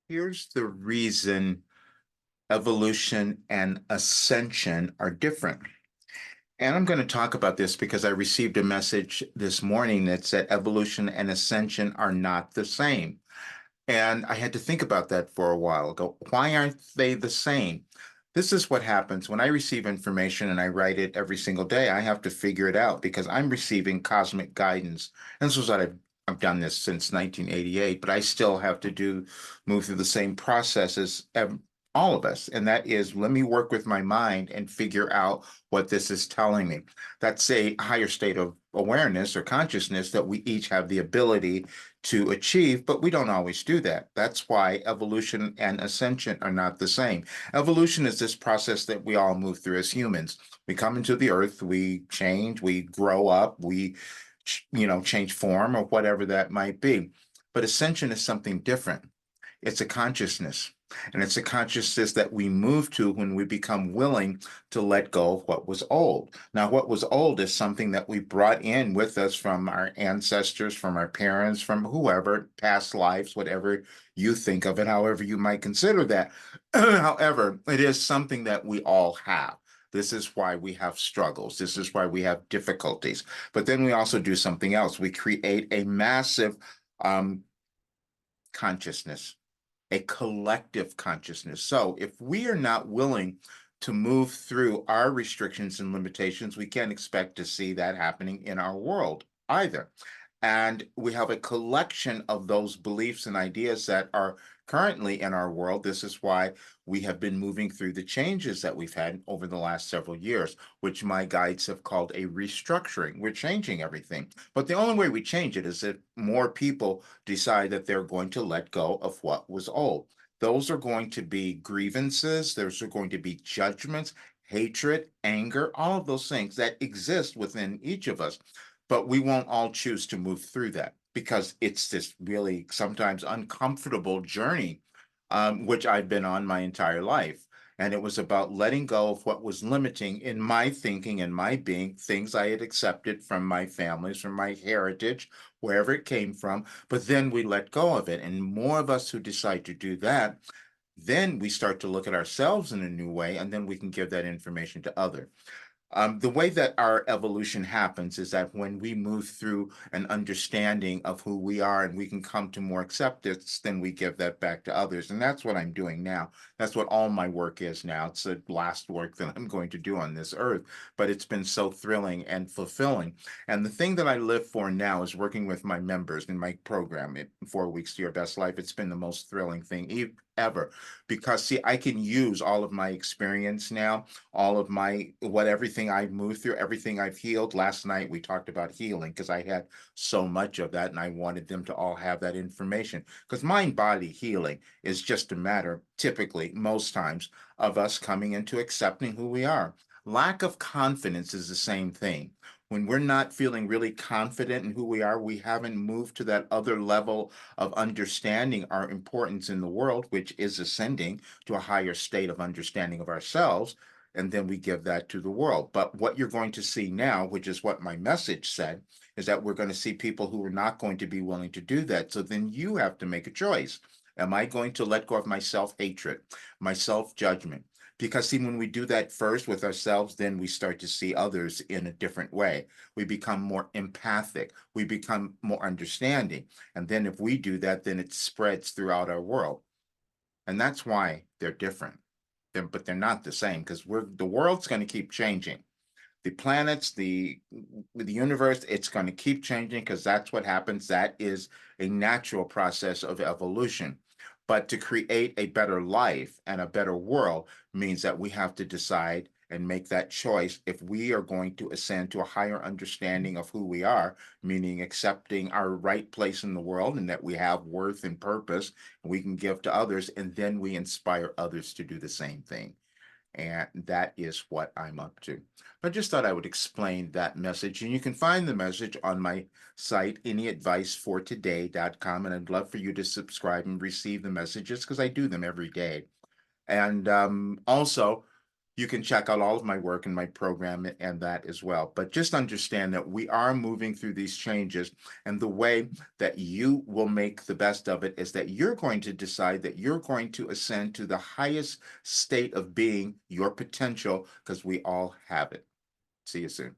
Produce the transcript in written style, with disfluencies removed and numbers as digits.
Here's the reason evolution and ascension are different. And I'm going to talk about this because I received a message this morning that said evolution and ascension are not the same. And I had to think about that for a while ago. Why aren't they the same? This is what happens when I receive information and I write it every single day. I have to figure it out because I'm receiving cosmic guidance. And this was what I've done this since 1988, but I still have to move through the same processes all of us. And that is, let me work with my mind and figure out what this is telling me. That's a higher state of awareness or consciousness that we each have the ability to achieve, but we don't always do that. That's why evolution and ascension are not the same. Evolution is this process that we all move through as humans. We come into the earth, we change, we grow up, we change form or whatever that might be. But ascension is something different. It's a consciousness. And it's a consciousness that we move to when we become willing to let go of what was old. Now, what was old is something that we brought in with us from our ancestors, from our parents, from whoever, past lives, whatever you think of it, however you might consider that. However, it is something that we all have. This is why we have struggles. This is why we have difficulties. But then we also do something else. We create a massive um, consciousness, a collective consciousness. So if we are not willing to move through our restrictions and limitations, we can't expect to see that happening in our world either. And we have a collection of those beliefs and ideas that are currently in our world. This is why we have been moving through the changes that we've had over the last several years, which my guides have called a restructuring. We're changing everything. But the only way we change it is if more people decide that they're going to let go of what was old. Those are going to be grievances, those are going to be judgments, hatred, anger, all of those things that exist within each of us. But we won't all choose to move through that because it's this really sometimes uncomfortable journey, which I've been on my entire life. And it was about letting go of what was limiting in my thinking and my being, things I had accepted from my families, from my heritage, wherever it came from. But then we let go of it. And more of us who decide to do that, then we start to look at ourselves in a new way, and then we can give that information to others. The way that our evolution happens is that when we move through an understanding of who we are and we can come to more acceptance, then we give that back to others. And that's what I'm doing now. That's what all my work is now. It's the last work that I'm going to do on this earth, but it's been so thrilling and fulfilling. And the thing that I live for now is working with my members in my program, 4 weeks to Your Best Life. It's been the most thrilling thing ever because, see, I can use all of my experience now, all of everything I've moved through, everything I've healed. Last night we talked about healing because I had so much of that and I wanted them to all have that information. Because mind body healing is just a matter, typically, most times, of us coming into accepting who we are. Lack of confidence is the same thing. When we're not feeling really confident in who we are, we haven't moved to that other level of understanding our importance in the world, which is ascending to a higher state of understanding of ourselves, and then we give that to the world. But what you're going to see now, which is what my message said, is that we're going to see people who are not going to be willing to do that. So then you have to make a choice. Am I going to let go of my self-hatred, my self-judgment? Because, see, when we do that first with ourselves, then we start to see others in a different way. We become more empathic. We become more understanding. And then if we do that, then it spreads throughout our world. And that's why they're different. But they're not the same because the world's going to keep changing. The planets, the universe, it's going to keep changing because that's what happens. That is a natural process of evolution. But to create a better life and a better world means that we have to decide and make that choice if we are going to ascend to a higher understanding of who we are, meaning accepting our right place in the world and that we have worth and purpose and we can give to others, and then we inspire others to do the same thing. And that is what I'm up to. I just thought I would explain that message. And you can find the message on my site, anyadvicefortoday.com. And I'd love for you to subscribe and receive the messages because I do them every day. And also, You can check out all of my work and my program and that as well. But just understand that we are moving through these changes, and the way that you will make the best of it is that you're going to decide that you're going to ascend to the highest state of being, your potential, because we all have it. See you soon.